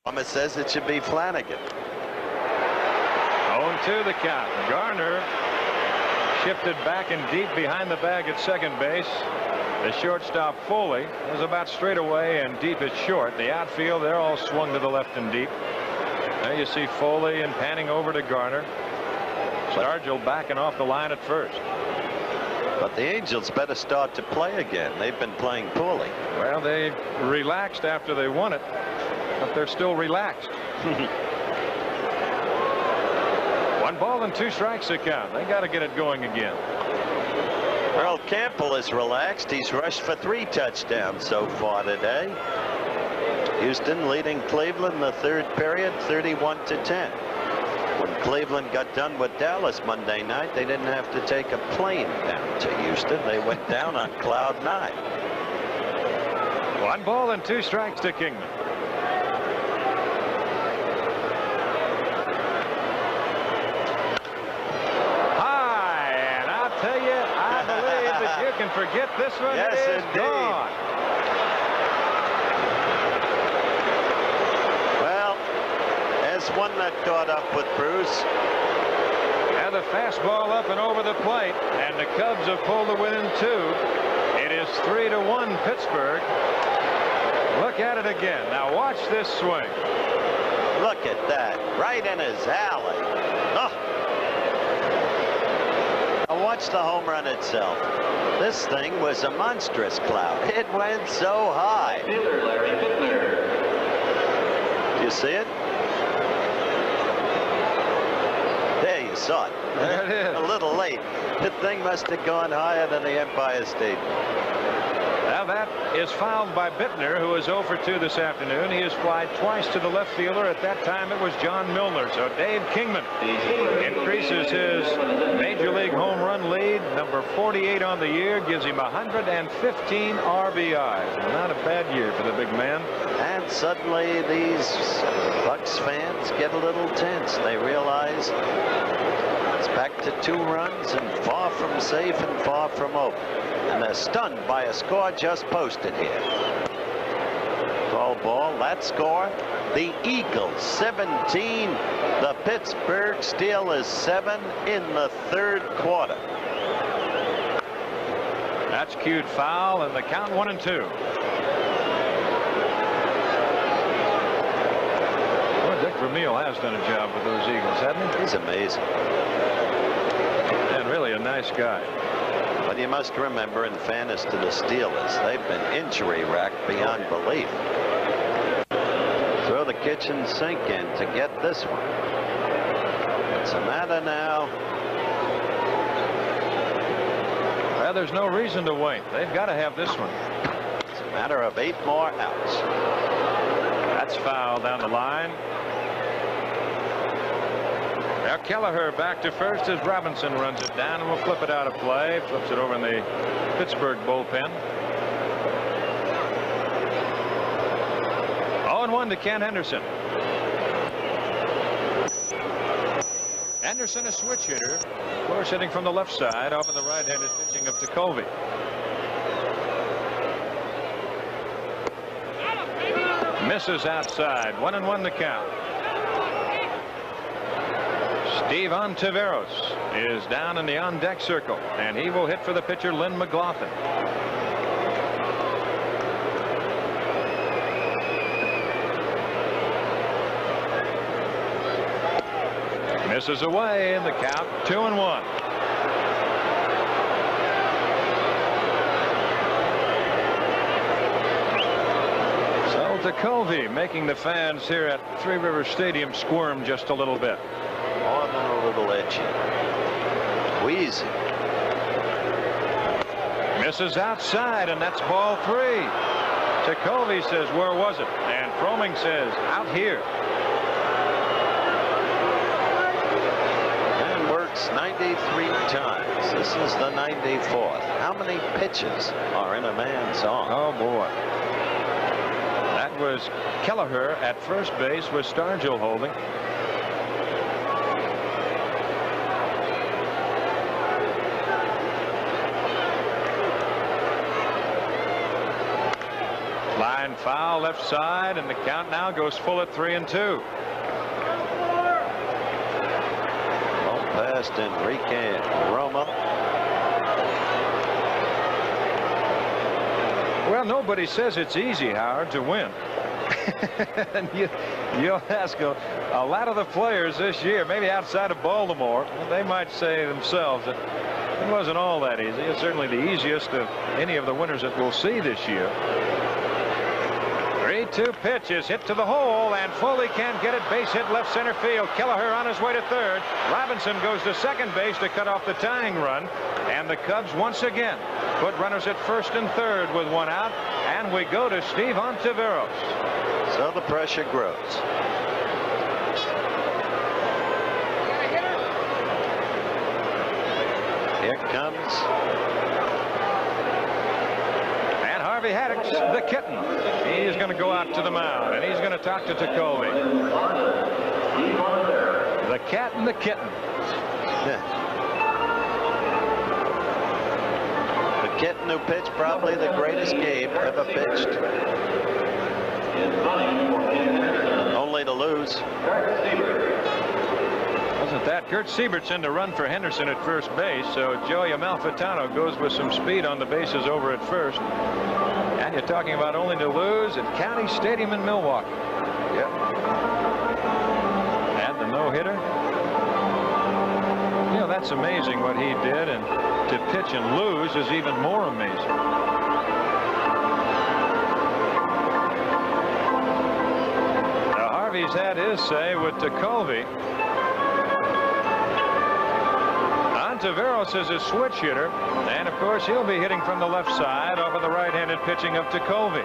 Thomas says it should be Flanagan. 0-2 the count. Garner shifted back and deep behind the bag at second base. The shortstop Foley was about straight away and deep at short. The outfield, they're all swung to the left and deep. There you see Foley and panning over to Garner. Stargell backing off the line at first. But the Angels better start to play again. They've been playing poorly. Well, they relaxed after they won it, but they're still relaxed. 1 ball and 2 strikes to count. They got to get it going again. Earl Campbell is relaxed. He's rushed for 3 touchdowns so far today. Houston leading Cleveland the 3rd period 31-10. When Cleveland got done with Dallas Monday night, they didn't have to take a plane down to Houston. They went down on cloud 9. 1 ball and 2 strikes to Kingman. High, and I'll tell you, I believe that you can forget this one. Yes, it is indeed. gone. One that caught up with Bruce. And the fastball up and over the plate, and the Cubs have pulled it within 2. It is 3-1 Pittsburgh. Look at it again. Now watch this swing. Look at that, right in his alley. Oh. Now watch the home run itself. This thing was a monstrous cloud. It went so high. Do you see it? There you saw it. There it is. A little late. The thing must have gone higher than the Empire State. Now that is fouled by Bittner, who is 0 for 2 this afternoon. He has flied twice to the left fielder. At that time it was John Milner. So Dave Kingman increases his major league home run lead. Number 48 on the year, gives him 115 RBIs. Not a bad year for the big man. And suddenly these Bucks fans get a little tense. They realize it's back to 2 runs and far from safe and far from over. And they're stunned by a score just posted here. Ball, that score. The Eagles 17. The Pittsburgh Steelers 7 in the 3rd quarter. That's cued foul, and the count 1-2. Well, Dick Vermeil has done a job with those Eagles, hasn't he? He's amazing. And really a nice guy. But you must remember, in fairness to the Steelers, they've been injury-racked beyond belief. Throw the kitchen sink in to get this one. What's the matter now? Well, there's no reason to wait. They've got to have this one. It's a matter of 8 more outs. That's foul down the line. Now Kelleher back to first as Robinson runs it down and will flip it out of play. Flips it over in the Pittsburgh bullpen. 0-1 to Ken Henderson. Henderson, a switch hitter. Of course, hitting from the left side off of the right-handed pitching of Tekulve. Misses outside. 1-1 the count. Steve Ontiveros is down in the on-deck circle, and he will hit for the pitcher Lynn McLaughlin. Misses away in the count. 2-1. So Tekulve making the fans here at Three Rivers Stadium squirm just a little bit. More than a little edgy. Wheezy. Misses outside, and that's ball 3. Tekulve says, where was it? And Fromming says, out here. And works 93 times. This is the 94th. How many pitches are in a man's arm? Oh, boy. That was Kelleher at first base with Stargell holding. Line foul left side, and the count now goes full at 3-2. Well past Enrique Romo. Well, nobody says it's easy, Howard, to win. And you'll ask a lot of the players this year, maybe outside of Baltimore, they might say themselves that it wasn't all that easy. It's certainly the easiest of any of the winners that we'll see this year. 3-2 pitch is hit to the hole, and Foley can't get it. Base hit left center field. Kelleher on his way to third. Robinson goes to second base to cut off the tying run, and the Cubs once again put runners at first and third with one out, and we go to Steve Ontiveros. So the pressure grows. Here comes. And Harvey Haddix, the kitten. He's going to go out to the mound, and he's going to talk to Tekulve. The cat and the kitten. Yeah. The kitten who pitched probably the greatest game ever pitched. Only to lose. Wasn't that Kurt Siebert's in to run for Henderson at first base, so Joey Amalfitano goes with some speed on the bases over at first. And you're talking about only to lose at County Stadium in Milwaukee. Yep. And the no-hitter. You know, that's amazing what he did, and to pitch and lose is even more amazing. Now, Harvey's had his say with Tekulve. Ontiveros is a switch hitter, and of course he'll be hitting from the left side off of the right-handed pitching of Tekulve.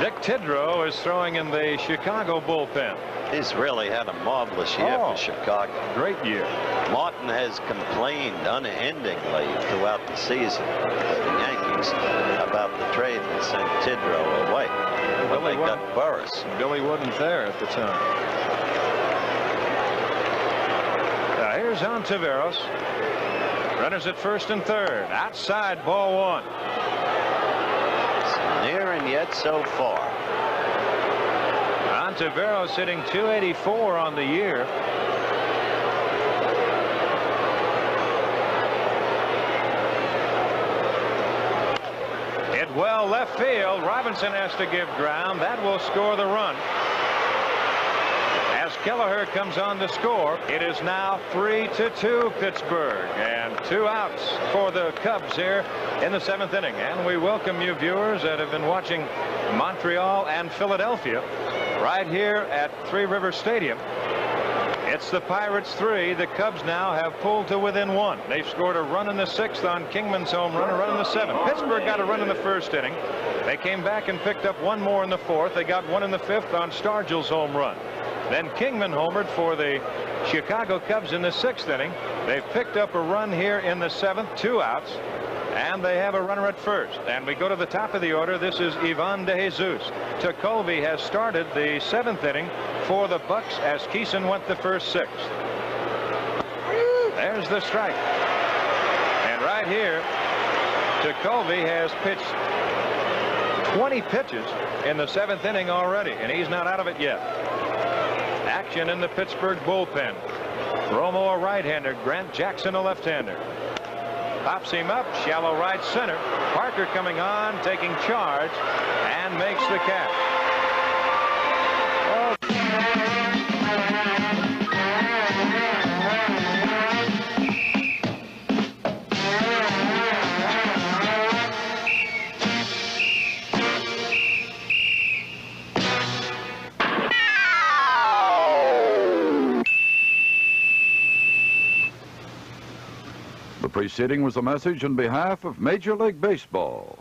Dick Tidrow is throwing in the Chicago bullpen. He's really had a marvelous year for Chicago. Great year. Martin has complained unendingly throughout the season with the Yankees about the trade that sent Tidrow away. But they got Burris. Billy wasn't there at the time. Now here's Ontiveros. Runners at first and third. Outside, ball one. It's near and yet so far. Ontiveros hitting .284 on the year. Hit well left field. Robinson has to give ground. That will score the run. As Kelleher comes on to score, it is now 3-2 Pittsburgh, and 2 outs for the Cubs here in the 7th inning. And we welcome you viewers that have been watching Montreal and Philadelphia right here at Three Rivers Stadium. It's the Pirates 3. The Cubs now have pulled to within 1. They've scored a run in the 6th on Kingman's home run, a run in the 7th. Pittsburgh got a run in the 1st inning. They came back and picked up 1 more in the 4th. They got 1 in the 5th on Stargell's home run. Then Kingman homered for the Chicago Cubs in the 6th inning. They've picked up a run here in the 7th, 2 outs. And they have a runner at first. And we go to the top of the order. This is Ivan De Jesus. Tekulve has started the 7th inning for the Bucks as Keeson went the first 6. There's the strike. And right here, Tekulve has pitched 20 pitches in the 7th inning already, and he's not out of it yet. Action in the Pittsburgh bullpen. Romo a right-hander, Grant Jackson a left-hander. Pops him up, shallow right center. Parker coming on, taking charge, and makes the catch. The preceding was a message on behalf of Major League Baseball.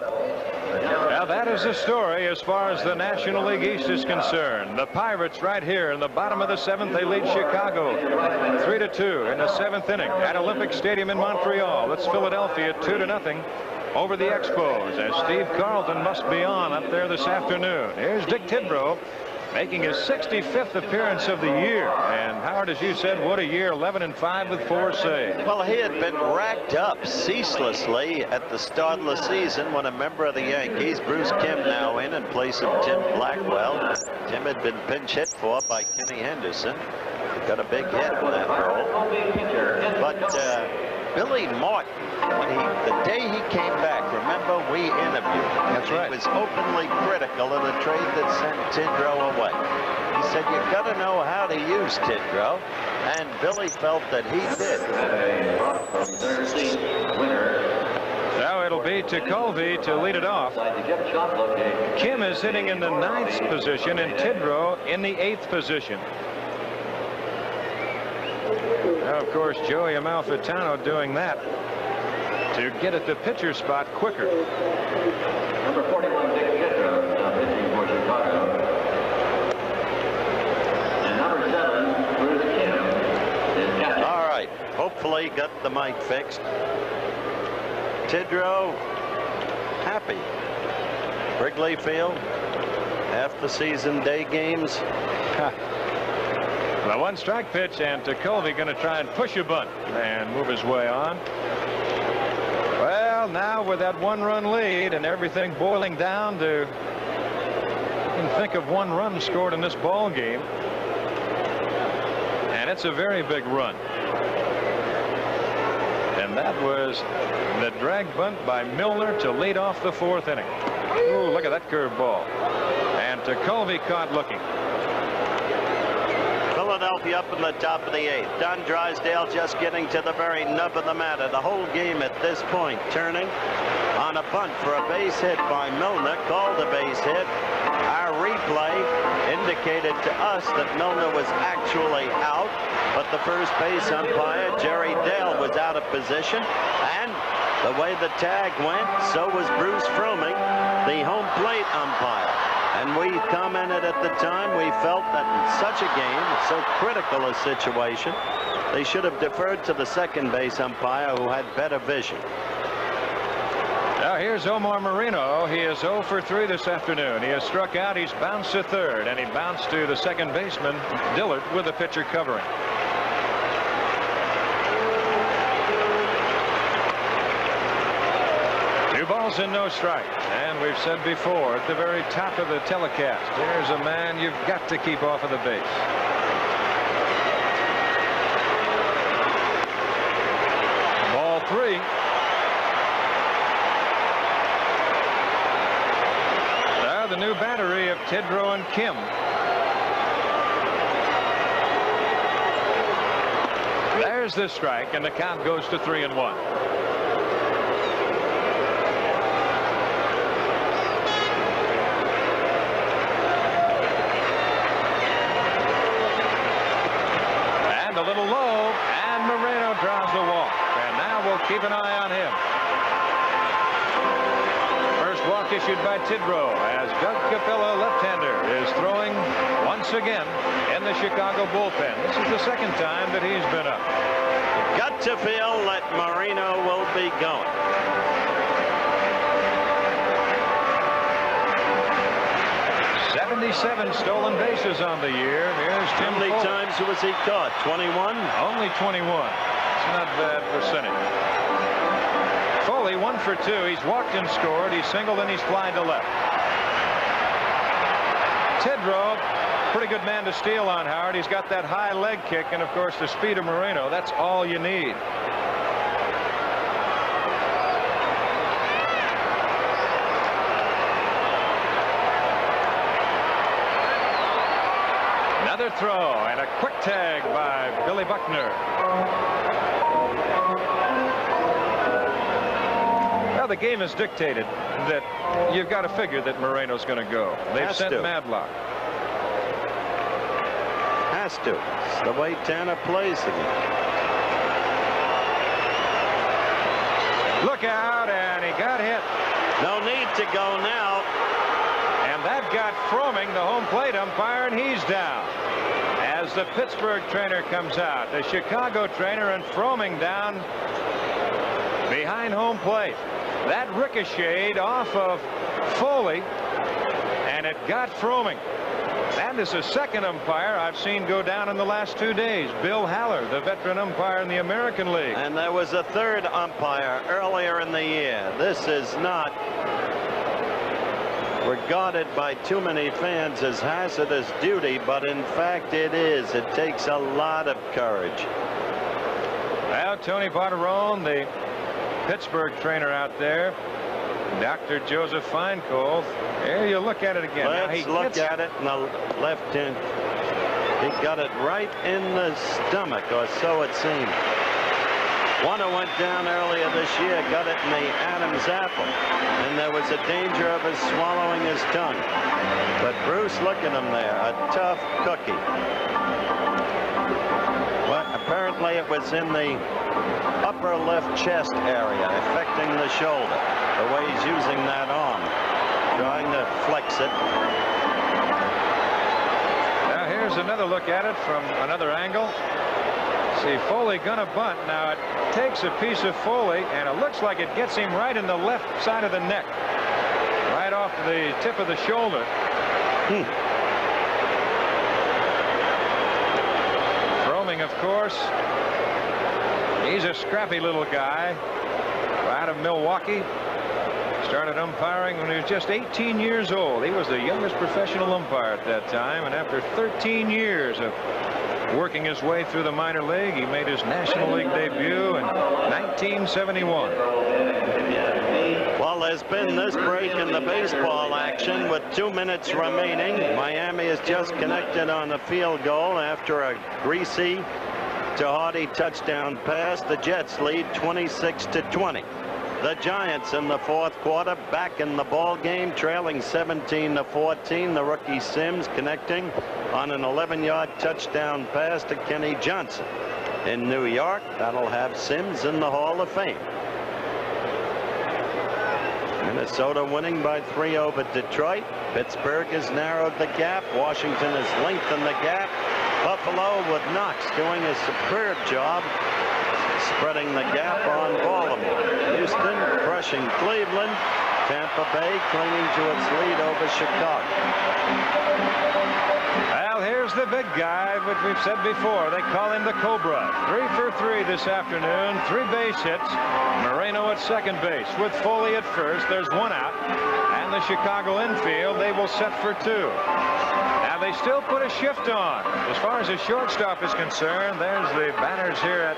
Now that is the story as far as the National League East is concerned. The Pirates right here in the bottom of the 7th, they lead Chicago 3-2 in the 7th inning at Olympic Stadium in Montreal. It's Philadelphia 2-0 over the Expos, as Steve Carlton must be on up there this afternoon. Here's Dick Tidrow making his 65th appearance of the year. And Howard, as you said, what a year, 11-5 with 4 saves. Well, he had been racked up ceaselessly at the start of the season when a member of the Yankees, Bruce Kim, now in place of Tim Blackwell. Tim had been pinch hit for by Kenny Henderson. He got a big hit in that role. But Billy Martin, the day he came back, remember, we interviewed him. That's right. He was openly critical of the trade that sent Tidrow away. He said, you got to know how to use Tidrow, and Billy felt that he did. Now it'll be to Colby to lead it off. Kim is hitting in the 9th position and Tidrow in the 8th position. Now, of course, Joey Amalfitano doing that to get at the pitcher spot quicker. Number 41, Dick Tidrow, pitching for Chicago. And number 7, Bruce Kim, is catching. All right, hopefully got the mic fixed. Tidrow happy. Wrigley Field, after season day games. The 1-strike pitch, and Colby going to try and push a bunt and move his way on. Well, now with that 1-run lead and everything boiling down to, you can think of 1 run scored in this ball game, and it's a very big run. And that was the drag bunt by Milner to lead off the 4th inning. Ooh, look at that curveball. And Colby caught looking. Philadelphia up in the top of the 8th. Don Drysdale just getting to the very nub of the matter. The whole game at this point turning on a bunt for a base hit by Milner, called a base hit. Our replay indicated to us that Milner was actually out, but the first base umpire, Jerry Dale, was out of position, and the way the tag went, so was Bruce Froemming, the home plate umpire. And we commented at the time, we felt that in such a game, so critical a situation, they should have deferred to the second base umpire who had better vision. Now here's Omar Moreno. He is 0 for 3 this afternoon. He has struck out, he's bounced to third, and he bounced to the second baseman, Dillard, with the pitcher covering. Balls and no strike. And we've said before at the very top of the telecast, there's a man you've got to keep off of the base. Ball 3. Now the new battery of Tidrow and Kim. There's the strike, and the count goes to 3-1. A little low, and Moreno draws the walk, and now we'll keep an eye on him. First walk issued by Tidrow as Doug Capella, left-hander, is throwing once again in the Chicago bullpen. This is the second time that he's been up. You've got to feel that Moreno will be going. 77 stolen bases on the year. Here's Tim. How many times was he caught? 21? Only 21. It's not a bad percentage. Foley 1 for 2. He's walked and scored. He's singled and he's flied to left. Tidrow, pretty good man to steal on, Howard. He's got that high leg kick and, of course, the speed of Moreno. That's all you need. Another throw and a quick tag by Billy Buckner. Well, the game has dictated that you've got to figure that Moreno's going to go. They've sent Madlock. Has to. It's the way Tanner plays again. Look out, and he got hit. No need to go now. And that got Froemming, the home plate umpire, and he's down. As the Pittsburgh trainer comes out, the Chicago trainer and Froemming down behind home plate. That ricocheted off of Foley, and it got Froemming. That And it's a second umpire I've seen go down in the last 2 days. Bill Haller, the veteran umpire in the American League. And there was a third umpire earlier in the year. This is not regarded by too many fans as hazardous duty, but in fact it is. It takes a lot of courage. Well, Tony Barterone, the Pittsburgh trainer out there, Dr. Joseph Feinkohl. There you look at it again. Let's look at it in the left hand. He got it right in the stomach, or so it seemed. One who went down earlier this year got it in the Adam's apple, and there was a danger of his swallowing his tongue. But Bruce, look at him there, a tough cookie. Well, apparently it was in the upper left chest area, affecting the shoulder, the way he's using that arm, trying to flex it. Now here's another look at it from another angle. See, Foley gonna bunt. Now it takes a piece of Foley, and it looks like it gets him right in the left side of the neck, right off the tip of the shoulder. Froemming, of course, he's a scrappy little guy out of Milwaukee. Started umpiring when he was just 18 years old. He was the youngest professional umpire at that time, and after 13 years of working his way through the minor league, he made his National League debut in 1971. Well, there's been this break in the baseball action with 2 minutes remaining. Miami has just connected on a field goal after a greasy to Hardy touchdown pass. The Jets lead 26-20. The Giants in the fourth quarter back in the ball game, trailing 17-14. The rookie Sims connecting on an 11-yard touchdown pass to Kenny Johnson. In New York, that'll have Sims in the Hall of Fame. Minnesota winning by 3 over Detroit. Pittsburgh has narrowed the gap. Washington has lengthened the gap. Buffalo with Knox doing a superb job spreading the gap on Baltimore. Houston crushing Cleveland. Tampa Bay clinging to its lead over Chicago. Well, here's the big guy, which we've said before. They call him the Cobra. 3 for 3 this afternoon. 3 base hits. Moreno at second base with Foley at first. There's 1 out. And the Chicago infield, they will set for 2. Now they still put a shift on. As far as the shortstop is concerned, there's the banners here at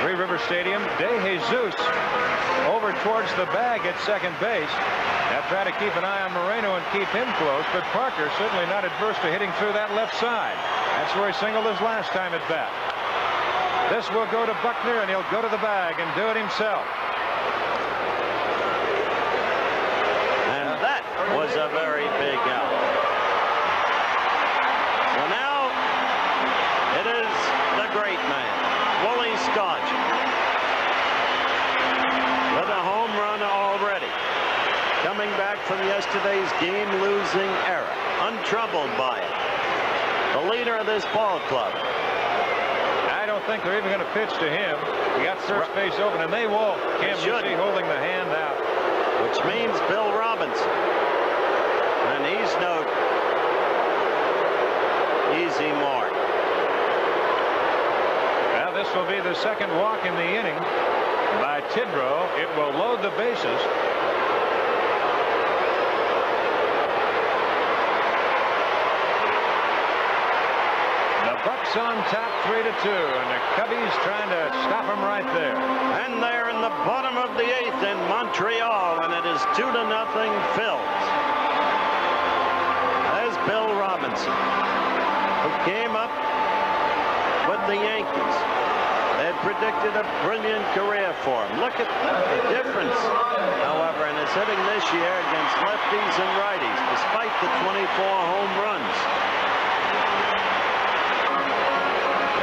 Three River Stadium. De Jesus over towards the bag at second base. Now try to keep an eye on Moreno and keep him close, but Parker certainly not adverse to hitting through that left side. That's where he singled his last time at bat. This will go to Buckner, and he'll go to the bag and do it himself. And that was a very big out. So now it is the great man, Wooly Scotch, with a home run already. Coming back from yesterday's game-losing era, untroubled by it. The leader of this ball club. I don't think they're even going to pitch to him. He got third base open, and they will. Cam Newton holding the hand out. Which means Bill Robinson. And he's no easy mark. Now this will be the second walk in the inning by Tidrow. It will load the bases. The Bucks on top 3-2, and the Cubbies trying to stop them right there. And they're in the bottom of the 8th in Montreal, and it is 2-0 Phils. There's Bill Robinson, who came up with the Yankees. They had predicted a brilliant career for him. Look at the difference, however, in his hitting this year against lefties and righties, despite the 24 home runs.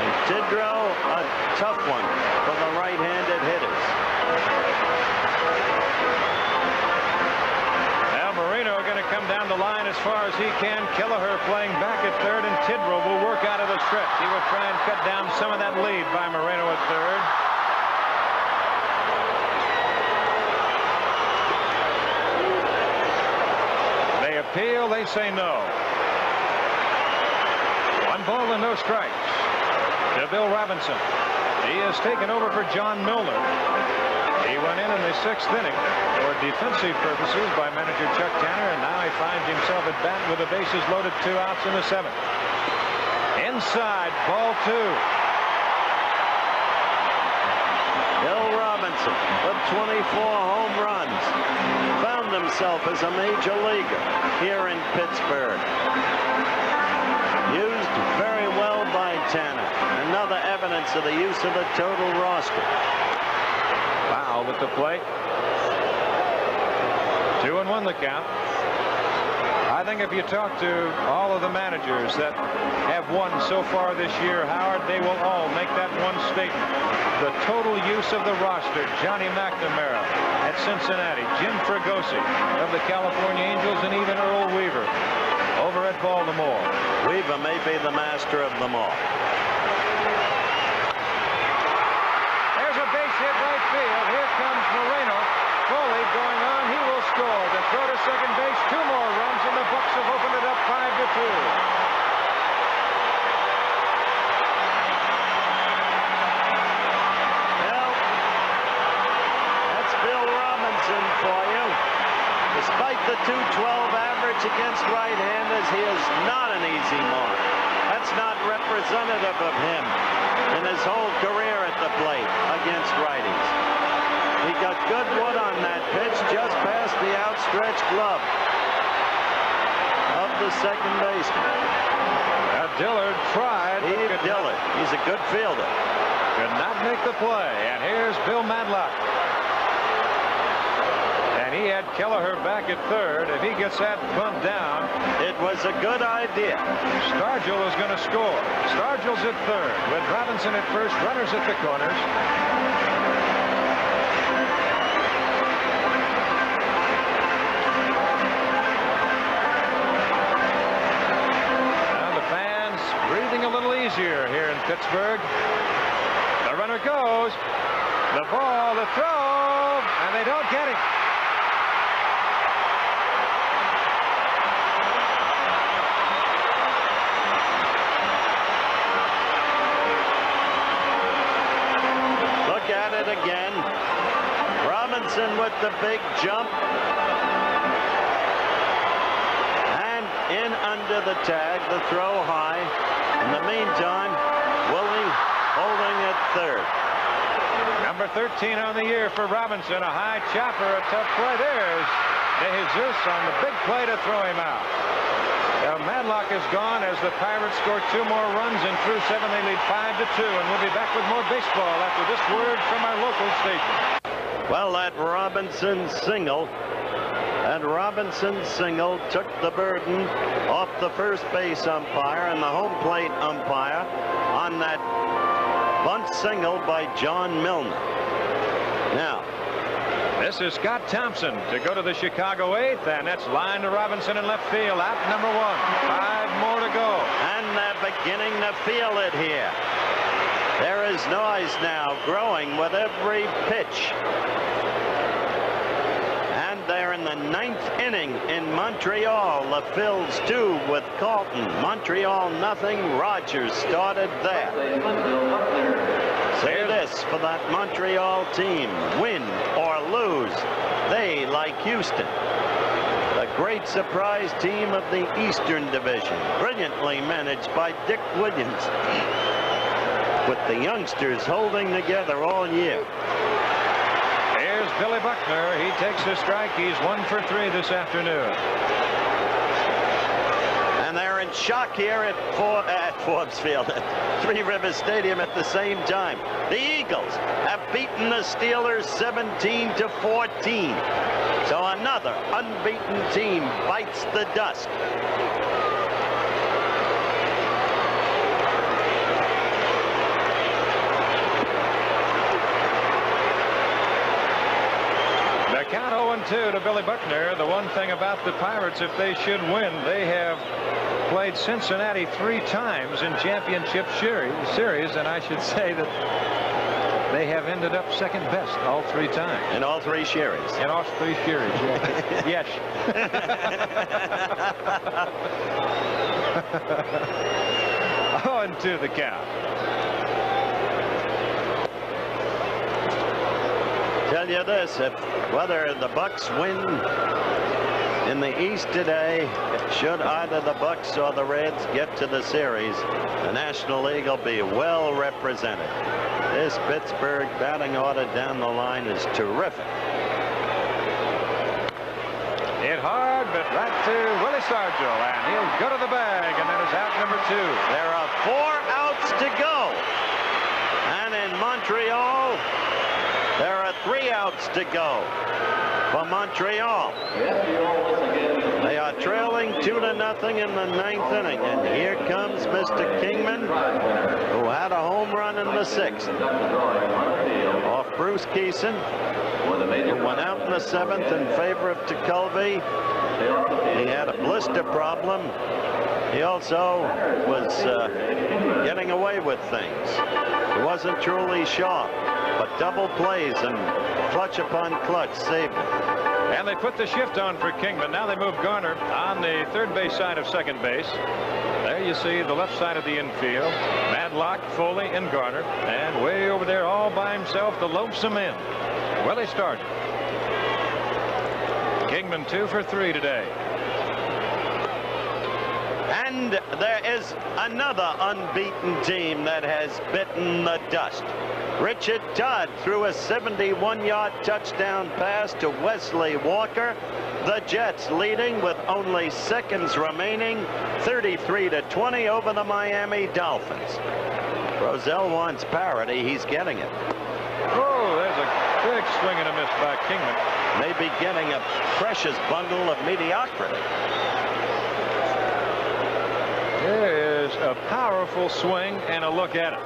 And Tidrow, a tough one for the right-handed hitters. Now Moreno going to come down the line as far as he can. Kelleher playing back at third, and Tidrow will work out of the stretch. He will try and cut down some of that lead by Moreno at third. They appeal. They say no. ball and no strikes to Bill Robinson. He has taken over for John Milner. He went in the 6th inning for defensive purposes by manager Chuck Tanner, and now he finds himself at bat with the bases loaded, 2 outs in the 7th. Inside, ball 2. Bill Robinson with 24 home runs found himself as a major leaguer here in Pittsburgh. Used very well by Tanner. Another evidence of the use of the total roster. Foul at the plate. 2-1 the count. I think if you talk to all of the managers that have won so far this year, Howard, they will all make that one statement. The total use of the roster. Johnny McNamara at Cincinnati, Jim Fregosi of the California Angels, and even Earl Weaver over at Baltimore. Weaver may be the master of them all. There's a base hit right field. Here comes Moreno. Foley going on. He will score. To throw to second base. 2 more runs, and the Bucks have opened it up 5-2. Well, that's Bill Robinson for you. Despite the .212 average against right-handers, he is not an easy mark. That's not representative of him in his whole career at the plate against righties. He got good wood on that pitch just past the outstretched glove of the second baseman. Dillard tried. Dillard. He's a good fielder. Could not make the play. And here's Bill Madlock. And he had Kelleher back at third. If he gets that bunt down, it was a good idea. Stargell is going to score. Stargell's at third with Robinson at first, runners at the corners. Now the fans breathing a little easier here in Pittsburgh. The runner goes. The ball, the throw, and they don't get it. At it again. Robinson with the big jump. And in under the tag, the throw high. In the meantime, Willie holding at third. Number 13 on the year for Robinson. A high chopper, a tough play. There's De Jesus on the big play to throw him out. Now Madlock is gone as the Pirates score 2 more runs, and through 7 they lead 5-2, and we'll be back with more baseball after this word from our local station. Well, that Robinson single took the burden off the first base umpire and the home plate umpire on that bunt single by John Milner. Now, this is Scott Thompson to go to the Chicago 8th, and that's line to Robinson in left field. Out number 1. 5 more to go. And they're beginning to feel it here. There is noise now growing with every pitch. And they're in the 9th inning in Montreal. The Phils 2 with Carlton. Montreal nothing. Rogers started there. Say this for that Montreal team. Win or lose, they, like Houston, the great surprise team of the Eastern Division, brilliantly managed by Dick Williams, with the youngsters holding together all year. Here's Billy Buckner. He takes a strike. He's 1 for 3 this afternoon. And they're in shock here at Forbes Field, at Three Rivers Stadium at the same time. The Eagles have beaten the Steelers 17-14. So another unbeaten team bites the dust. The count 0-2 to Billy Buckner. The one thing about the Pirates, if they should win, they have played Cincinnati 3 times in championship series, and I should say that they have ended up second best all 3 times. In all 3 series. In all 3 series, yes. 2-2 the count. Tell you this, if whether the Bucks win in the East today, should either the Bucks or the Reds get to the series, the National League will be well represented. This Pittsburgh batting order down the line is terrific. Hit hard, but right to Willie Stargell, and he'll go to the bag, and that is out number 2. There are 4 outs to go. And in Montreal, there are 3 outs to go for Montreal. They are trailing 2-0 in the 9th inning. And here comes Mr. Kingman, who had a home run in the 6th off Bruce Keeson, who went out in the 7th in favor of Tekulve. He had a blister problem. He also was getting away with things. He wasn't truly sharp, but double plays and clutch upon clutch saved him. And they put the shift on for Kingman. Now they move Garner on the third base side of second base. There you see the left side of the infield. Madlock, Foley, and Garner. And way over there all by himself, the lonesome end, Willie Stargell. Kingman 2 for 3 today. And there is another unbeaten team that has bitten the dust. Richard Todd threw a 71-yard touchdown pass to Wesley Walker. The Jets leading with only seconds remaining, 33-20 over the Miami Dolphins. Roselle wants parity. He's getting it. Oh, there's a big swing and a miss by Kingman. Maybe getting a precious bundle of mediocrity. There is a powerful swing and a look at it.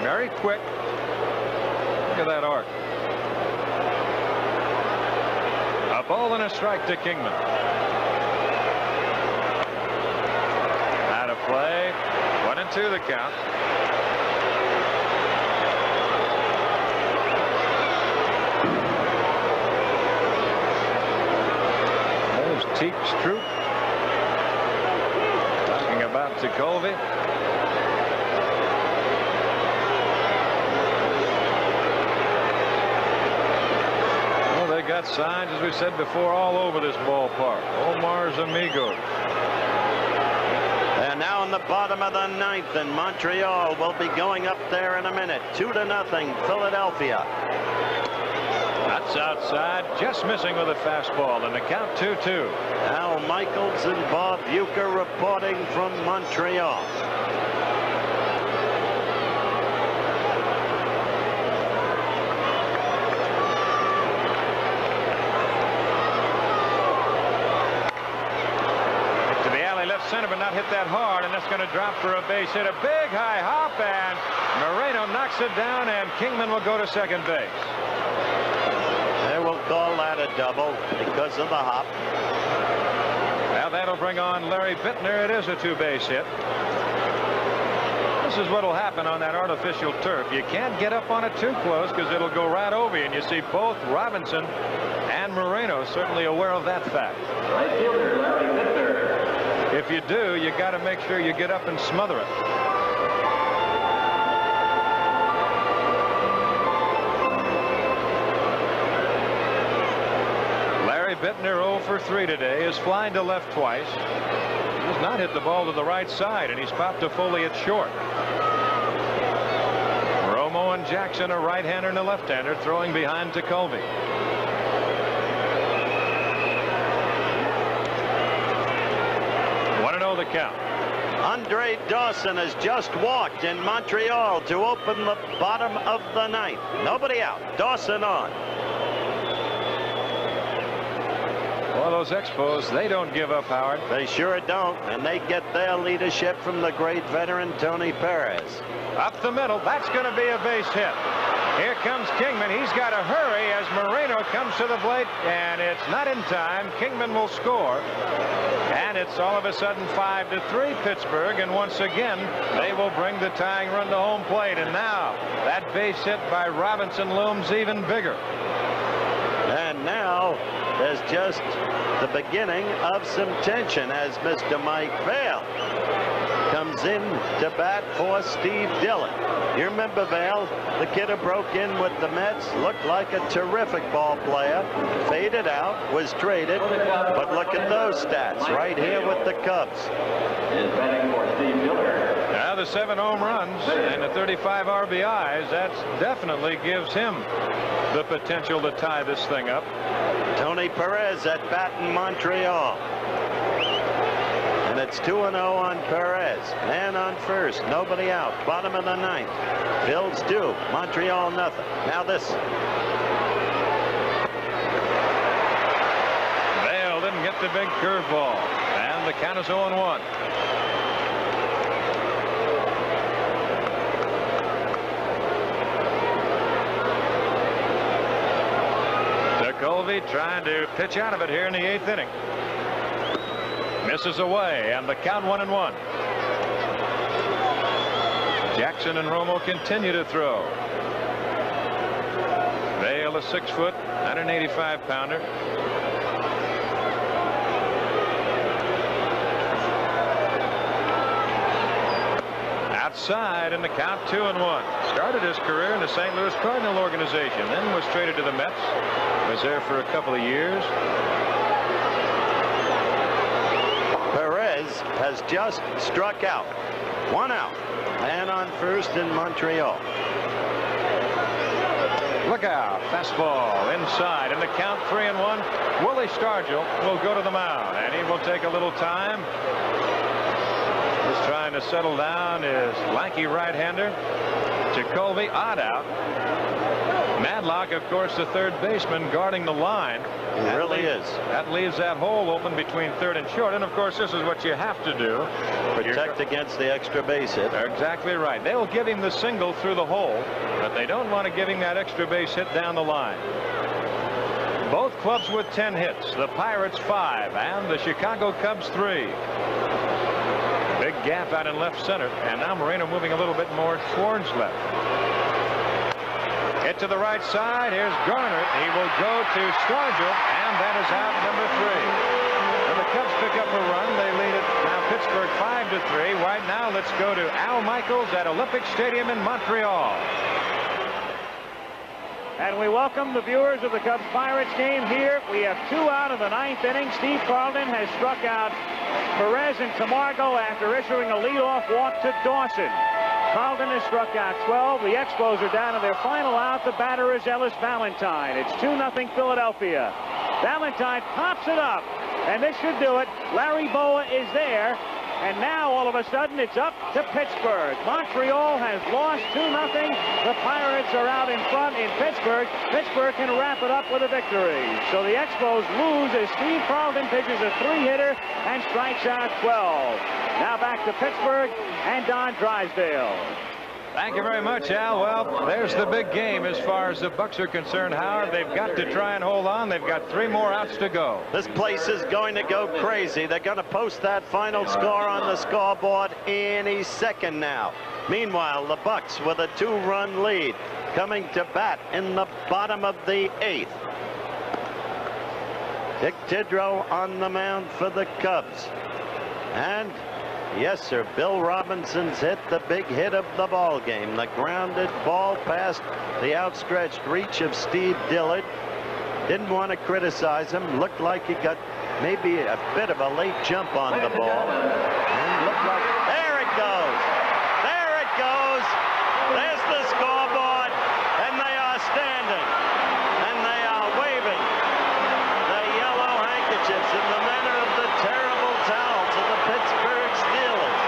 Very quick. Look at that arc. A ball and a strike to Kingman. Out of play. 1-2 the count. There's Teep's troop. Talking about Tekulve. They got signs, as we said before, all over this ballpark. Omar's amigos. They're now in the bottom of the 9th, and Montreal will be going up there in a minute. 2-0 Philadelphia. That's outside, just missing with a fastball, and the count 2-2. Al Michaels and Bob Uecker reporting from Montreal. Center, but not hit that hard, and that's going to drop for a base hit. A big high hop, and Moreno knocks it down, and Kingman will go to second base. They will call that a double because of the hop. Now that'll bring on Larry Bittner. It is a two-base hit. This is what will happen on that artificial turf. You can't get up on it too close because it'll go right over you, and you see both Robinson and Moreno certainly aware of that fact. Right fielder Larry Bittner. If you do, you got to make sure you get up and smother it. Larry Bittner 0 for 3 today, is flying to left twice. He does not hit the ball to the right side, and he's popped to Foley at short. Romo and Jackson, a right-hander and a left-hander, throwing behind Tekulve. The count. Andre Dawson has just walked in Montreal to open the bottom of the 9th. Nobody out. Dawson on. Well, those Expos, they don't give up, Howard. They sure don't, and they get their leadership from the great veteran Tony Perez. Up the middle. That's going to be a base hit. Here comes Kingman. He's got to hurry as Moreno comes to the plate, and it's not in time. Kingman will score. And it's all of a sudden 5-3 Pittsburgh, and once again they will bring the tying run to home plate. And now that base hit by Robinson looms even bigger. And now there's just the beginning of some tension as Mr. Mike Vail comes comes in to bat for Steve Dillon. You remember Vail, the kid who broke in with the Mets, looked like a terrific ball player, faded out, was traded, but look at those stats right here with the Cubs. Is batting for Steve Dillon. Now the 7 home runs and the 35 RBIs, that definitely gives him the potential to tie this thing up. Tony Perez at bat in Montreal. And it's 2-0 on Perez. Man on first, nobody out. Bottom of the 9th. Phil's 2, Montreal nothing. Now this. Vail didn't get the big curveball, and the count is 0-1. Colby trying to pitch out of it here in the 8th inning. Misses away, and the count 1-1. Jackson and Romo continue to throw. Vail, a 6-foot, 185-pounder. Outside, and the count 2-1. Started his career in the St. Louis Cardinal organization, then was traded to the Mets. Was there for a couple of years. Perez has just struck out. 1 out. Man on first in Montreal. Look out. Fastball inside, and the count 3-1. Willie Stargell will go to the mound, and he will take a little time. Just trying to settle down his lanky right-hander. Jacoby, odd out. Madlock, of course, the third baseman guarding the line. It really is. That leaves that hole open between third and short. And, of course, this is what you have to do. Protect against the extra base hit. They're exactly right. They'll give him the single through the hole, but they don't want to give him that extra base hit down the line. Both clubs with 10 hits. The Pirates 5 and the Chicago Cubs 3. Big gap out in left center, and now Moreno moving a little bit more towards left. Hit to the right side. Here's Garner. He will go to Stargell, and that is out number 3. And the Cubs pick up a run. They lead it now Pittsburgh 5-3. Right now, let's go to Al Michaels at Olympic Stadium in Montreal. And we welcome the viewers of the Cubs-Pirates game here. We have 2 out of the 9th inning. Steve Carlton has struck out Perez and Camargo after issuing a leadoff walk to Dawson. Carlton has struck out 12. The Expos are down to their final out. The batter is Ellis Valentine. It's 2-0 Philadelphia. Valentine pops it up, and this should do it. Larry Bowa is there. And now, all of a sudden, it's up to Pittsburgh. Montreal has lost 2-0. The Pirates are out in front in Pittsburgh. Pittsburgh can wrap it up with a victory. So the Expos lose as Steve Carlton pitches a 3-hitter and strikes out 12. Now back to Pittsburgh and Don Drysdale. Thank you very much, Al. Well, there's the big game as far as the Bucks are concerned, Howard. They've got to try and hold on. They've got 3 more outs to go. This place is going to go crazy. They're going to post that final score on the scoreboard any second now. Meanwhile, the Bucks with a 2-run lead coming to bat in the bottom of the 8th. Dick Tidrow on the mound for the Cubs. And yes, sir, Bill Robinson's hit the big hit of the ball game. The grounded ball past the outstretched reach of Steve Dillon. Didn't want to criticize him. Looked like he got maybe a bit of a late jump on the ball. And looked like, there it goes. There it goes. There's the scoreboard. And they are standing. And they are waving the yellow handkerchiefs in the manner of the terrible towels of the Pittsburgh Steelers.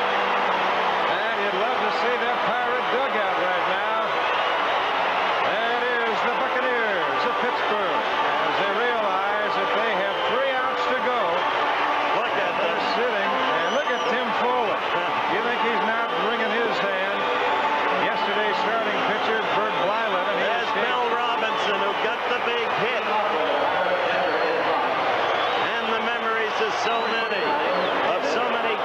And you'd love to see that Pirate dugout right now. That is the Buccaneers of Pittsburgh as they realize that they have 3 outs to go. Look at They're this. sitting, and look at Tim Foley. You think he's not wringing his hand? Yesterday's starting pitcher, Bert Blyleven, and he There's escaped. Bill Robinson who got the big hit. And the memories of so many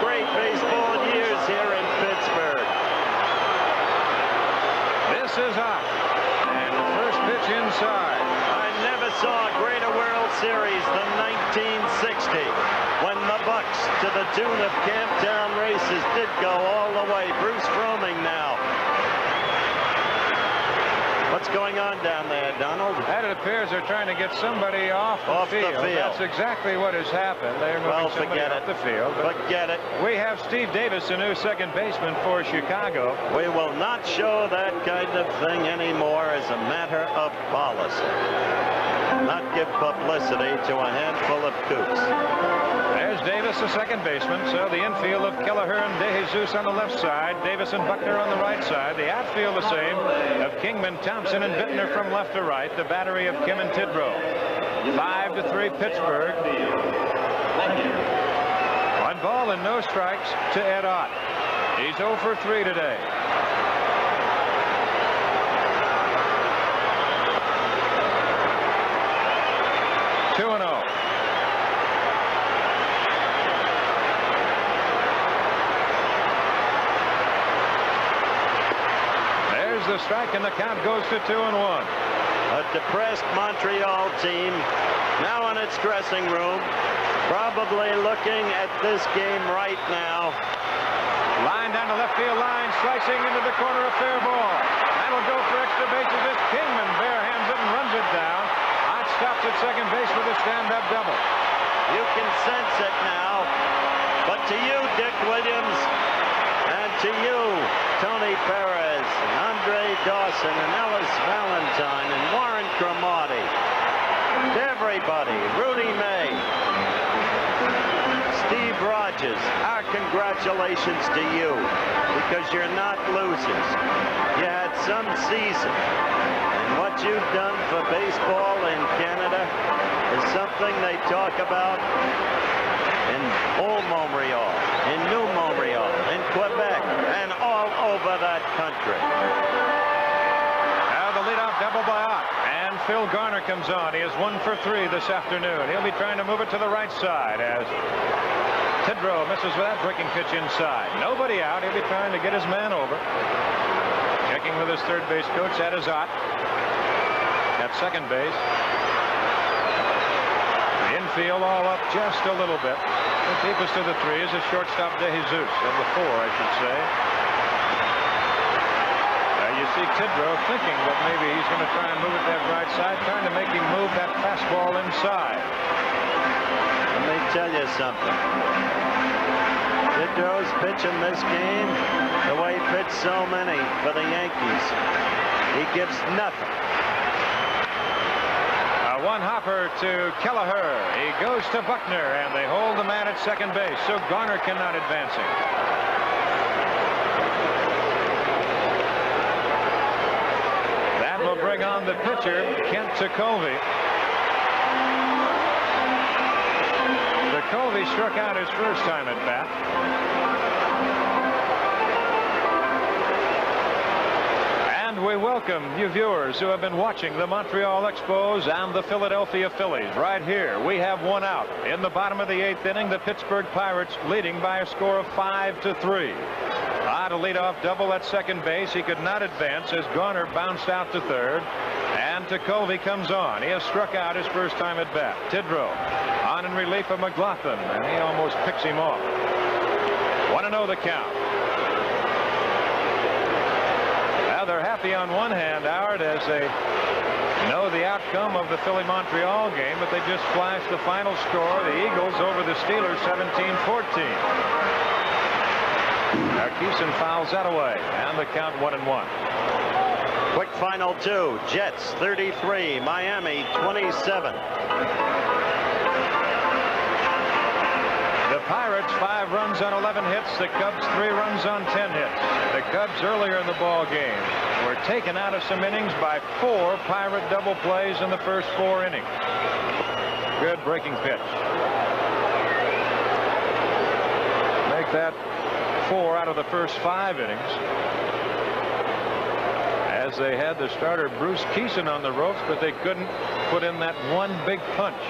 great baseball years here in Pittsburgh. This is up. And the first pitch inside. I never saw a greater World Series than 1960. when the Bucks, to the tune of Camptown races, did go all the way. Bruce Fromming now. What's going on down there, Donald? And it appears they're trying to get somebody off the field. That's exactly what has happened. They're moving somebody off the field. Forget it. We have Steve Davis, the new second baseman for Chicago. We will not show that kind of thing anymore as a matter of policy. Not give publicity to a handful of kooks. There's Davis, the second baseman. So the infield of Kelleher and DeJesus on the left side. Davis and Buckner on the right side. The outfield the same of Kingman, Thompson, and Bittner from left to right. The battery of Kim and Tidrow. 5-3 Pittsburgh. 1 ball and no strikes to Ed Ott. He's 0 for 3 today. The strike and the count goes to 2-1. A depressed Montreal team now in its dressing room, probably looking at this game right now. Line down the left field line, slicing into the corner, a fair ball. That'll go for extra bases as Kingman barehands it and runs it down. Ott stops at second base with a stand-up double. You can sense it now, but to you, Dick Williams, and to you, Tony Perez, and Andre Dawson, and Ellis Valentine, and Warren Cromartie, to everybody, Rudy May, Steve Rogers, our congratulations to you, because you're not losers. You had some season, and what you've done for baseball in Canada is something they talk about in Old Montreal, in New Montreal, in Quebec, and all over that country. Now the leadoff double by Ott, and Phil Garner comes on. He is 1 for 3 this afternoon. He'll be trying to move it to the right side as Tidrow misses with that breaking pitch inside. Nobody out. He'll be trying to get his man over. Checking with his third base coach. That is Ott at second base. The infield all up just a little bit. The deepest of the 3 is a shortstop, DeJesus, of the 4, I should say. You see Tidrow thinking that maybe he's going to try and move it that right side, trying to make him move that fastball inside. Let me tell you something. Tidrow's pitching this game the way he pitched so many for the Yankees. He gives nothing. A one-hopper to Kelleher. He goes to Buckner, and they hold the man at second base, so Garner cannot advance him. That will bring on the pitcher, Kent Tekulve. Tekulve struck out his first time at bat. And we welcome you viewers who have been watching the Montreal Expos and the Philadelphia Phillies. Right here, we have one out. In the bottom of the 8th inning, the Pittsburgh Pirates leading by a score of 5-3. Ott a leadoff double at second base. He could not advance as Garner bounced out to third. And Tekulve comes on. He has struck out his first time at bat. Tidrow on in relief of McLaughlin, and he almost picks him off. 1-0 the count. Now they're happy on one hand, Howard, as they know the outcome of the Philly-Montreal game, but they just flashed the final score. The Eagles over the Steelers 17-14. Narkeeson fouls that away, and the count 1-1. Quick final 2. Jets 33, Miami 27. The Pirates 5 runs on 11 hits. The Cubs 3 runs on 10 hits. The Cubs earlier in the ball game were taken out of some innings by 4 Pirate double plays in the first 4 innings. Good breaking pitch. Make that 4 out of the first 5 innings. As they had the starter Bruce Keeson on the ropes, but they couldn't put in that one big punch.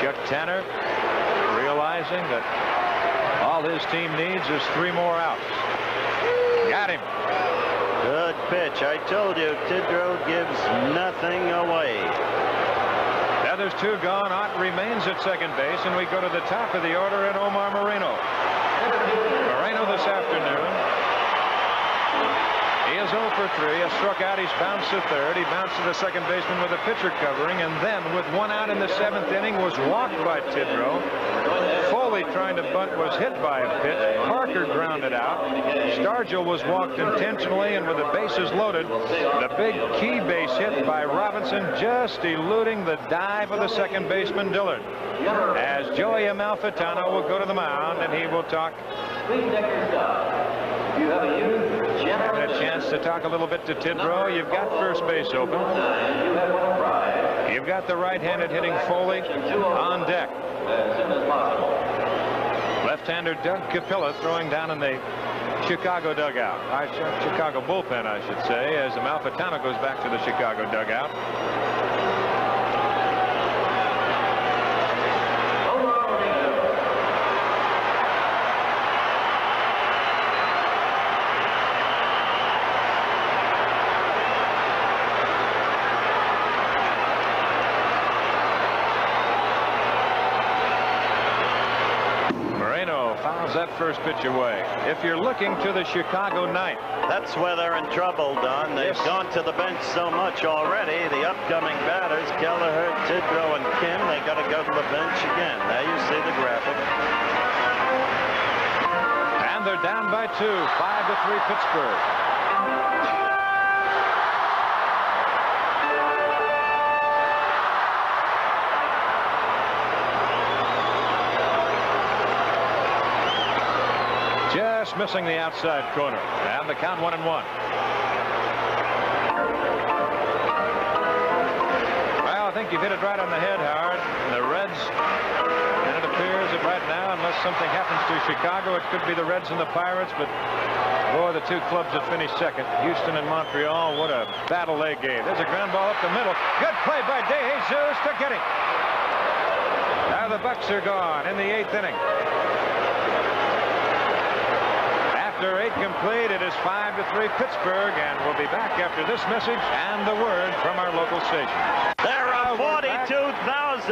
Chuck Tanner realizing that all his team needs is 3 more outs. Got him. Good pitch. I told you, Tidrow gives nothing away. Now there's 2 gone. Ott remains at second base, and we go to the top of the order in Omar Moreno. Moreno this afternoon. He is 0 for 3. Has struck out. He's bounced to third. He bounced to the second baseman with a pitcher covering, and then with 1 out in the 7th inning was walked by Tidrow. Foley trying to bunt was hit by a pitch. Parker grounded out. Stargell was walked intentionally, and with the bases loaded, the big key base hit by Robinson, just eluding the dive of the second baseman Dillard. As Joey Amalfitano will go to the mound, and he will talk. Having a chance to talk a little bit to Tidrow. You've got first base open. You've got the right-handed hitting Foley on deck. Left-hander Doug Capilla throwing down in the Chicago dugout. Chicago bullpen, I should say, as Amalfitano goes back to the Chicago dugout. That first pitch away. If you're looking to the Chicago ninth, that's where they're in trouble, Don. They've gone to the bench so much already. The upcoming batters, Kelleher, Tidrow, and Kim, they got to go to the bench again. There you see the graphic. And they're down by 2, 5-3 Pittsburgh. Just missing the outside corner, and the count 1-1. Well, I think you've hit it right on the head, Howard. The Reds, and it appears that right now, unless something happens to Chicago, it could be the Reds and the Pirates, but boy, the 2 clubs that finished second, Houston and Montreal, what a battle they gave. There's a ground ball up the middle. Good play by De Jesus to get him. Now the Bucks are gone in the 8th inning. After 8 complete, it is 5-3 Pittsburgh, and we'll be back after this message and the word from our local station. There are 42,176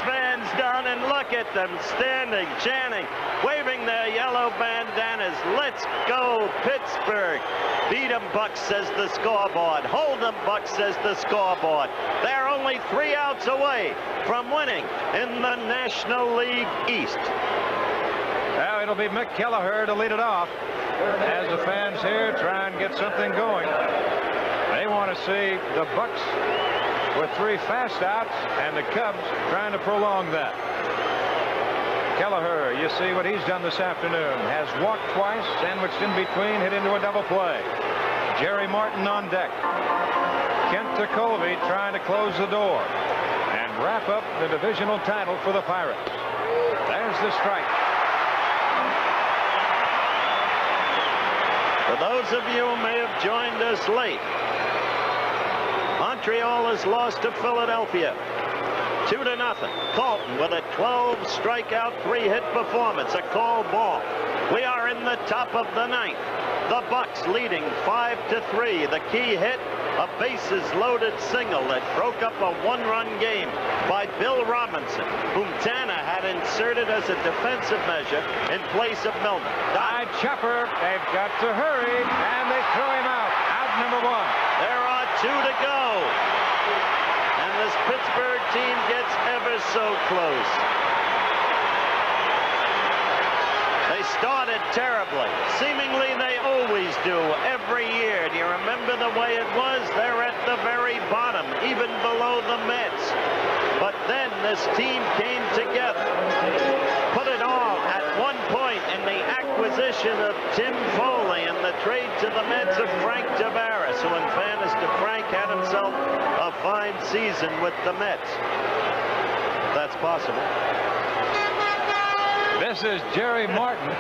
fans down, and look at them standing, chanting, waving their yellow bandanas. Let's go, Pittsburgh. Beat 'em, Bucks, says the scoreboard. Hold 'em, Bucks, says the scoreboard. They're only 3 outs away from winning in the National League East. Now it'll be Mick Kelleher to lead it off as the fans here try and get something going. They want to see the Bucks with 3 fast outs and the Cubs trying to prolong that. Kelleher, you see what he's done this afternoon. Has walked twice, sandwiched in between, hit into a double play. Jerry Martin on deck. Kent Tekulve trying to close the door and wrap up the divisional title for the Pirates. There's the strike. For those of you who may have joined us late, Montreal has lost to Philadelphia 2-0. Colton with a 12 strikeout, 3-hit performance, a call ball. We are in the top of the 9th. The Bucks leading 5-3. The key hit, a bases loaded single that broke up a 1-run game by Bill Robinson, whom Tanner had inserted as a defensive measure in place of Milner. High chopper. They've got to hurry, and they throw him out. Out number 1. There are 2 to go. And this Pittsburgh team gets ever so close. They started terribly. Seemingly they always do every year. Do you remember the way it was? They're at the very bottom, even below the Mets. But then this team came together, put it all at one point in the acquisition of Tim Foley and the trade to the Mets of Frank Tavares, who in fairness to Frank had himself a fine season with the Mets. That's possible. This is Jerry Martin.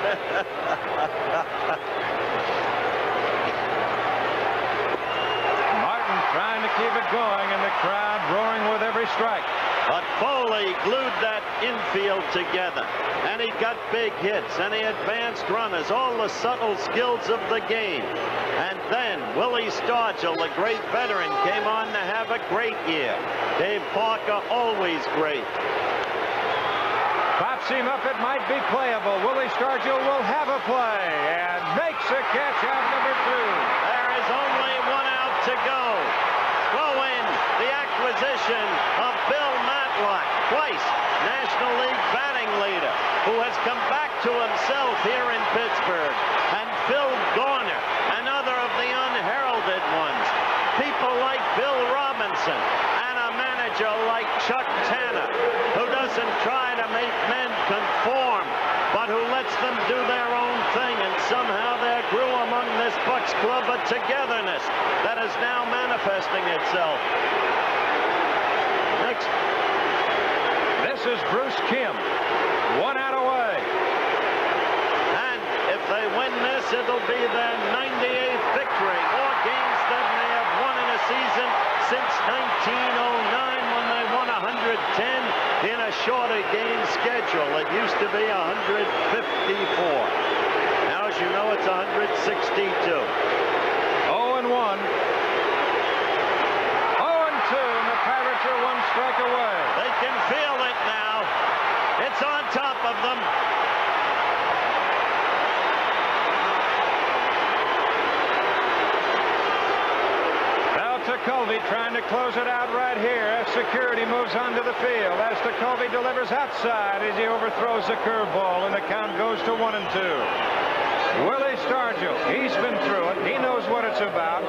Martin trying to keep it going, and the crowd roaring with every strike. But Foley glued that infield together, and he got big hits, and he advanced runners, all the subtle skills of the game. And then Willie Stargell, the great veteran, came on to have a great year. Dave Parker, always great. Pops him up, it might be playable. Willie Stargell will have a play and makes a catch out number 2. There is only 1 out to go. Throw in the acquisition of Bill Matlock, twice National League batting leader, who has come back to himself here in Pittsburgh, and Phil Garner, another of the unheralded ones. People like Bill Robinson, and a manager like Chuck Tanner, who doesn't try to make men conform, but who lets them do their own thing, and somehow there grew among this Bucks club a togetherness that is now manifesting itself. Next. This is Bruce Kim, 1 out away. And if they win this, it'll be their 98th victory. More games than they have won in a season since 1909, when they won 110 in a shorter game schedule. It used to be 154. Now, as you know, it's 162. 0-1. 0-2, and the Pirates are 1 strike away. They can feel it now. It's on top of them. Colby trying to close it out right here as security moves onto the field. As Colby delivers outside as he overthrows the curveball, and the count goes to 1-2. Willie Stargell, he's been through it. He knows what it's about.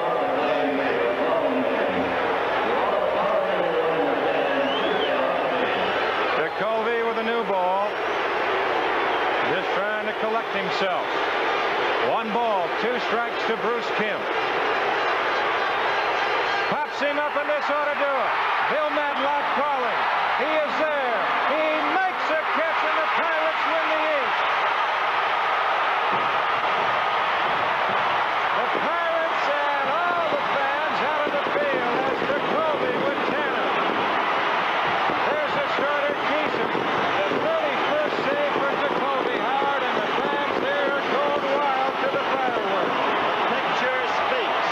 Colby with a new ball, just trying to collect himself. 1 ball, 2 strikes to Bruce Kim. Pops him up, and this ought to do it. Bill Matlock calling. He is there. He makes a catch, and the Pirates win the East. The Pirates and all the fans out of the field as Colby with Tanner. There's the starter, Keeson. The 31st save for Colby, Howard, and the fans there are going wild to the fireworks. Picture speaks.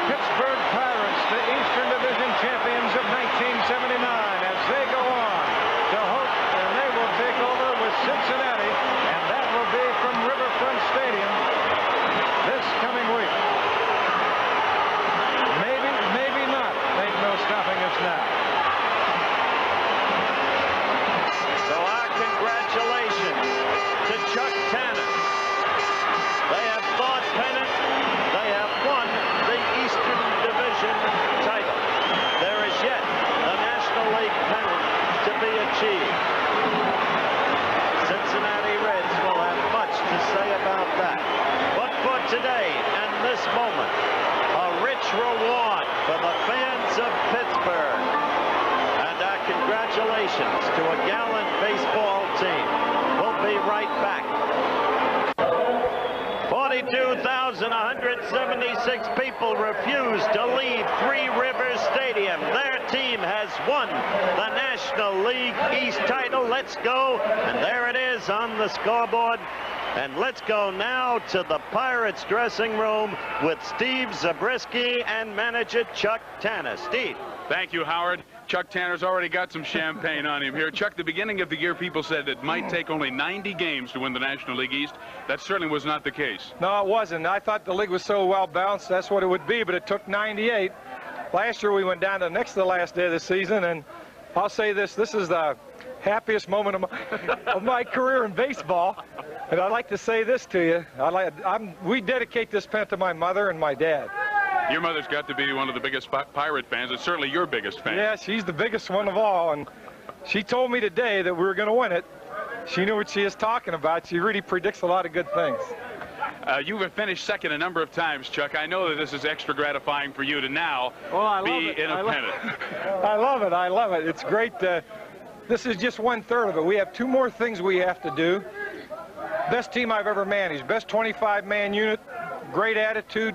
Pittsburgh Pirates, the Eastern Division champions of 1979, as they go on to hope, and they will take over with Cincinnati, and that will be from Riverfront Stadium this coming week. Maybe, maybe not. Ain't no stopping us now. So our congratulations to Chuck Tanner. They have fought pennant. They have won the Eastern Division title. There is yet a National League pennant to be achieved. Cincinnati Reds will have much to say about that. But for today and this moment, a rich reward for the fans of Pittsburgh. And our congratulations to a gallant baseball team. We'll be right back. 42,176 people refused to leave Three Rivers Stadium. Their team has won the National League East title. Let's go. And there it is on the scoreboard. And let's go now to the Pirates dressing room with Steve Zabriskie and manager Chuck Tanner. Steve. Thank you, Howard. Chuck Tanner's already got some champagne on him here. Chuck, the beginning of the year, people said it might take only 90 games to win the National League East. That certainly was not the case. No, it wasn't. I thought the league was so well balanced, that's what it would be, but it took 98. Last year, we went down to next to the last day of the season, and I'll say this is the happiest moment of my career in baseball. And I'd like to say this to you. We dedicate this pennant to my mother and my dad. Your mother's got to be one of the biggest Pirate fans. It's certainly your biggest fan. Yeah, she's the biggest one of all. And she told me today that we were going to win it. She knew what she is talking about. She really predicts a lot of good things. You have finished second a number of times, Chuck. I know that this is extra gratifying for you to now be in a pennant. I love it. I love it. It's great. this is just 1/3 of it. We have 2 more things we have to do. Best team I've ever managed. Best 25-man unit. Great attitude.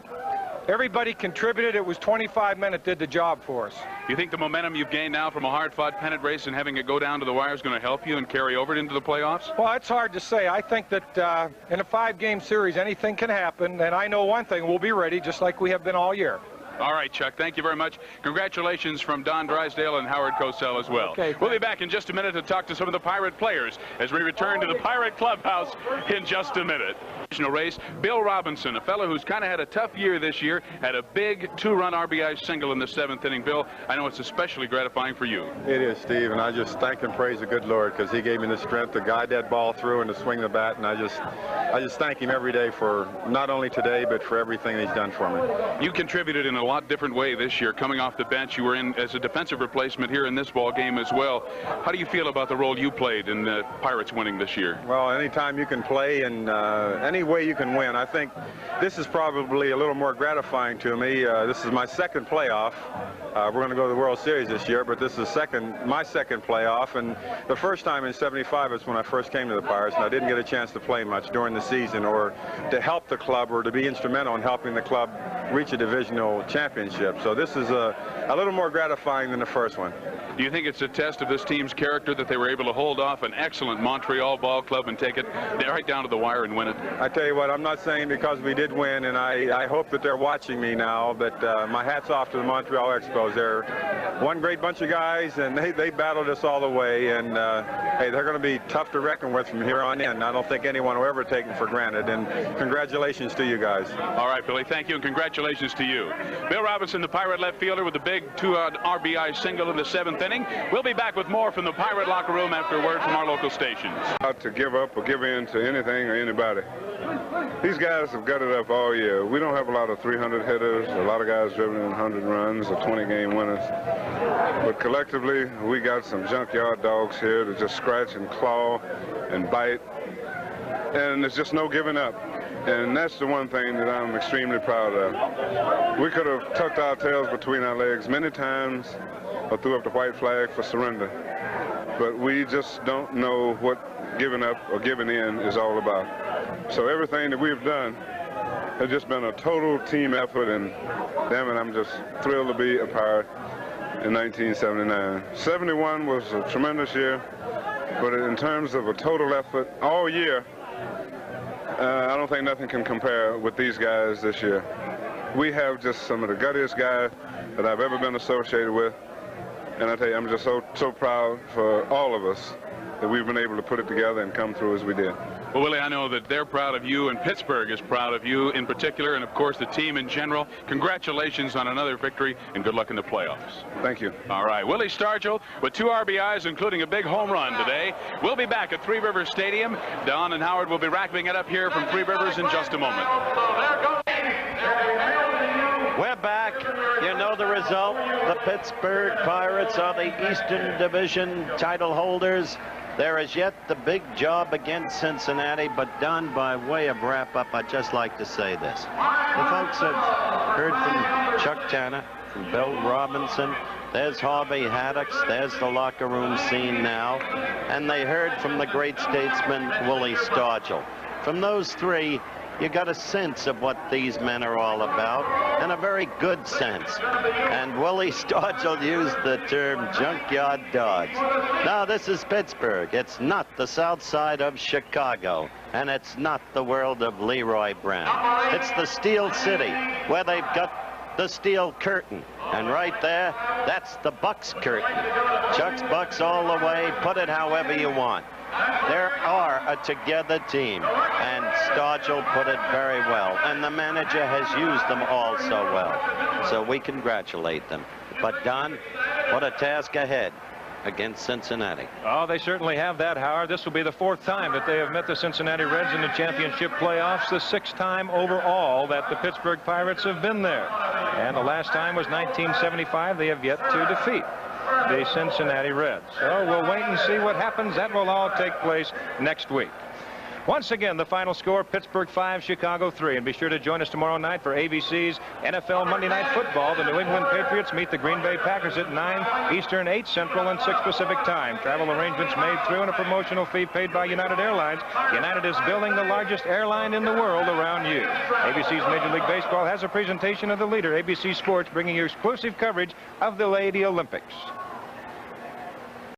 Everybody contributed. It was 25 men that did the job for us. You think the momentum you've gained now from a hard-fought pennant race and having it go down to the wire is going to help you and carry over into the playoffs? Well, it's hard to say. I think that in a 5-game series, anything can happen. And I know one thing, we'll be ready just like we have been all year. All right, Chuck, thank you very much. Congratulations from Don Drysdale and Howard Cosell as well. Okay, we'll be back in just a minute to talk to some of the Pirate players as we return to the Pirate Clubhouse in just a minute. Race, Bill Robinson, a fellow who's kind of had a tough year this year, had a big 2-run RBI single in the 7th inning. Bill, I know it's especially gratifying for you. It is, Steve, and I just thank and praise the good Lord because he gave me the strength to guide that ball through and to swing the bat, and I just thank him every day for not only today but for everything he's done for me. You contributed in a lot different way this year. Coming off the bench, you were in as a defensive replacement here in this ball game as well. How do you feel about the role you played in the Pirates winning this year? Well, anytime you can play and any way you can win, I think this is probably a little more gratifying to me. This is my 2nd playoff. We're going to go to the World Series this year, but this is my second playoff, and the first time in '75 is when I first came to the Pirates, and I didn't get a chance to play much during the season or to help the club or to be instrumental in helping the club reach a divisional championship. So this is a little more gratifying than the first one. Do you think it's a test of this team's character that they were able to hold off an excellent Montreal ball club and take it right down to the wire and win it? I tell you what, I'm not saying because we did win, and I hope that they're watching me now, but my hat's off to the Montreal Expos. They're one great bunch of guys, and they battled us all the way, and hey, they're going to be tough to reckon with from here on in. I don't think anyone will ever take them for granted, and congratulations to you guys. All right, Billy, thank you, and congratulations to you. Bill Robinson, the Pirate left fielder, with the big 2-run RBI single in the 7th inning. We'll be back with more from the Pirate locker room after a word from our local stations. Not to give up or give in to anything or anybody. These guys have got it up all year. We don't have a lot of 300 hitters, a lot of guys driven in 100 runs or 20-game winners. But collectively, we got some junkyard dogs here that just scratch and claw and bite. And there's just no giving up. And that's the one thing that I'm extremely proud of. We could have tucked our tails between our legs many times or threw up the white flag for surrender. But we just don't know what giving up or giving in is all about. So everything that we've done has just been a total team effort, and damn it, I'm just thrilled to be a Pirate in 1979. 71 was a tremendous year, but in terms of a total effort all year, I don't think nothing can compare with these guys this year. We have just some of the guttiest guys that I've ever been associated with, and I tell you, I'm just so proud for all of us that we've been able to put it together and come through as we did. Well, Willie, I know that they're proud of you, and Pittsburgh is proud of you in particular, and of course the team in general. Congratulations on another victory, and good luck in the playoffs. Thank you. All right, Willie Stargell with 2 RBIs, including a big home run today. We'll be back at Three Rivers Stadium. Don and Howard will be wrapping it up here from Three Rivers in just a moment. We're back. You know the result. The Pittsburgh Pirates are the Eastern Division title holders. There is yet the big job against Cincinnati, but Don, by way of wrap-up, I'd just like to say this. The folks have heard from Chuck Tanner, from Bill Robinson. There's Harvey Haddocks. There's the locker room scene now. And they heard from the great statesman, Willie Stargell. From those three, you got a sense of what these men are all about, and a very good sense. And Willie Stargell used the term junkyard dogs. Now, this is Pittsburgh. It's not the south side of Chicago, and it's not the world of Leroy Brown. It's the Steel City, where they've got the steel curtain. And right there, that's the Bucks curtain. Chuck's Bucks all the way. Put it however you want. There are a together team, and Stargell put it very well, and the manager has used them all so well. So we congratulate them. But Don, what a task ahead against Cincinnati. Oh, they certainly have that, Howard. This will be the 4th time that they have met the Cincinnati Reds in the championship playoffs, the 6th time overall that the Pittsburgh Pirates have been there. And the last time was 1975. They have yet to defeat the Cincinnati Reds. So we'll wait and see what happens. That will all take place next week. Once again, the final score, Pittsburgh 5, Chicago 3. And be sure to join us tomorrow night for ABC's NFL Monday Night Football. The New England Patriots meet the Green Bay Packers at 9 Eastern, 8 Central, and 6 Pacific time. Travel arrangements made through and a promotional fee paid by United Airlines. United is building the largest airline in the world around you. ABC's Major League Baseball has a presentation of the leader, ABC Sports, bringing you exclusive coverage of the Lady Olympics.